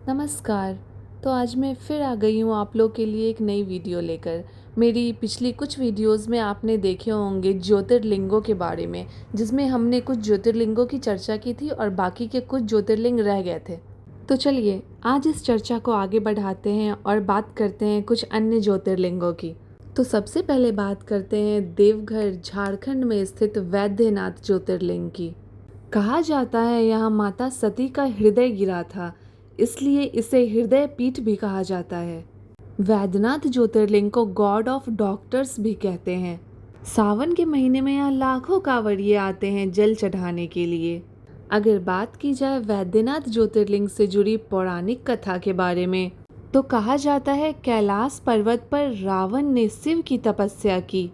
नमस्कार। तो आज मैं फिर आ गई हूँ आप लोग के लिए एक नई वीडियो लेकर। मेरी पिछली कुछ वीडियोज़ में आपने देखे होंगे ज्योतिर्लिंगों के बारे में, जिसमें हमने कुछ ज्योतिर्लिंगों की चर्चा की थी और बाकी के कुछ ज्योतिर्लिंग रह गए थे। तो चलिए आज इस चर्चा को आगे बढ़ाते हैं और बात करते हैं कुछ अन्य ज्योतिर्लिंगों की। तो सबसे पहले बात करते हैं देवघर झारखंड में स्थित वैद्यनाथ ज्योतिर्लिंग की। कहा जाता है यहाँ माता सती का हृदय गिरा था, इसलिए इसे हृदय पीठ भी कहा जाता है। वैद्यनाथ ज्योतिर्लिंग को गॉड ऑफ डॉक्टर्स भी कहते हैं। सावन के महीने में यहाँ लाखों कांवड़िए आते हैं जल चढ़ाने के लिए। अगर बात की जाए वैद्यनाथ ज्योतिर्लिंग से जुड़ी पौराणिक कथा के बारे में, तो कहा जाता है कैलाश पर्वत पर रावण ने शिव की तपस्या की,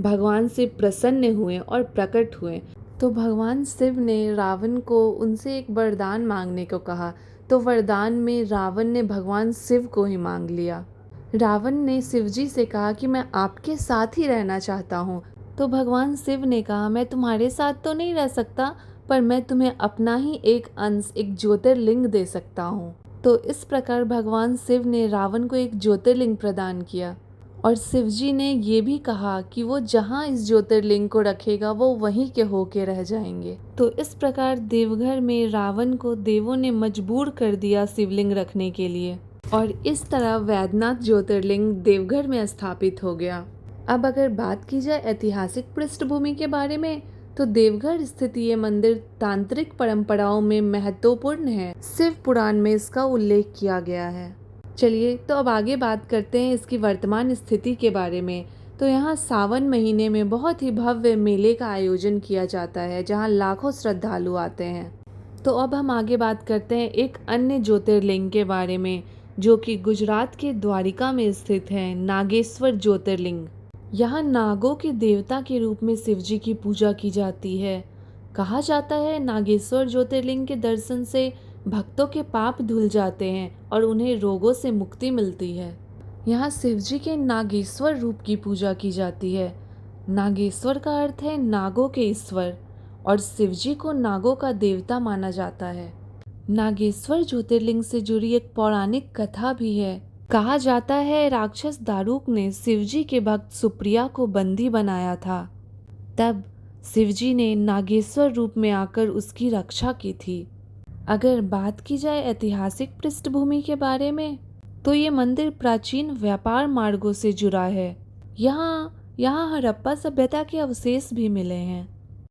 भगवान से प्रसन्न हुए और प्रकट हुए। तो भगवान शिव ने रावण को उनसे एक वरदान मांगने को कहा, तो वरदान में रावण ने भगवान शिव को ही मांग लिया। रावण ने शिव जी से कहा कि मैं आपके साथ ही रहना चाहता हूँ। तो भगवान शिव ने कहा मैं तुम्हारे साथ तो नहीं रह सकता, पर मैं तुम्हें अपना ही एक अंश, एक ज्योतिर्लिंग दे सकता हूँ। तो इस प्रकार भगवान शिव ने रावण को एक ज्योतिर्लिंग प्रदान किया और शिवजी ने ये भी कहा कि वो जहाँ इस ज्योतिर्लिंग को रखेगा वो वहीं के होके रह जाएंगे। तो इस प्रकार देवघर में रावण को देवों ने मजबूर कर दिया शिवलिंग रखने के लिए और इस तरह वैद्यनाथ ज्योतिर्लिंग देवघर में स्थापित हो गया। अब अगर बात की जाए ऐतिहासिक पृष्ठभूमि के बारे में, तो देवघर स्थित ये मंदिर तांत्रिक परंपराओं में महत्वपूर्ण है। शिव पुराण में इसका उल्लेख किया गया है। चलिए तो अब आगे बात करते हैं इसकी वर्तमान स्थिति के बारे में। तो यहाँ सावन महीने में बहुत ही भव्य मेले का आयोजन किया जाता है, जहाँ लाखों श्रद्धालु आते हैं। तो अब हम आगे बात करते हैं एक अन्य ज्योतिर्लिंग के बारे में, जो कि गुजरात के द्वारिका में स्थित है, नागेश्वर ज्योतिर्लिंग। यहाँ नागों के देवता के रूप में शिवजी की पूजा की जाती है। कहा जाता है नागेश्वर ज्योतिर्लिंग के दर्शन से भक्तों के पाप धुल जाते हैं और उन्हें रोगों से मुक्ति मिलती है। यहाँ शिवजी के नागेश्वर रूप की पूजा की जाती है। नागेश्वर का अर्थ है नागों के ईश्वर और शिवजी को नागों का देवता माना जाता है। नागेश्वर ज्योतिर्लिंग से जुड़ी एक पौराणिक कथा भी है। कहा जाता है राक्षस दारुक ने शिवजी के भक्त सुप्रिया को बंदी बनाया था। तब शिवजी ने नागेश्वर रूप में आकर उसकी रक्षा की थी। अगर बात की जाए ऐतिहासिक पृष्ठभूमि के बारे में, तो ये मंदिर प्राचीन व्यापार मार्गों से जुड़ा है। यहाँ हड़प्पा सभ्यता के अवशेष भी मिले हैं।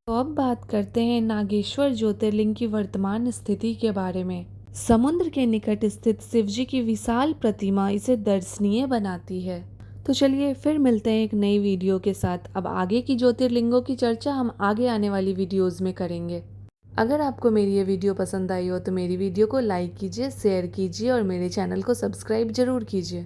तो अब बात करते हैं नागेश्वर ज्योतिर्लिंग की वर्तमान स्थिति के बारे में। समुद्र के निकट स्थित शिवजी की विशाल प्रतिमा इसे दर्शनीय बनाती है। तो चलिए फिर मिलते हैं एक नई वीडियो के साथ। अब आगे की ज्योतिर्लिंगों की चर्चा हम आगे आने वाली वीडियोज़ में करेंगे। अगर आपको मेरी ये वीडियो पसंद आई हो तो मेरी वीडियो को लाइक कीजिए, शेयर कीजिए और मेरे चैनल को सब्सक्राइब ज़रूर कीजिए।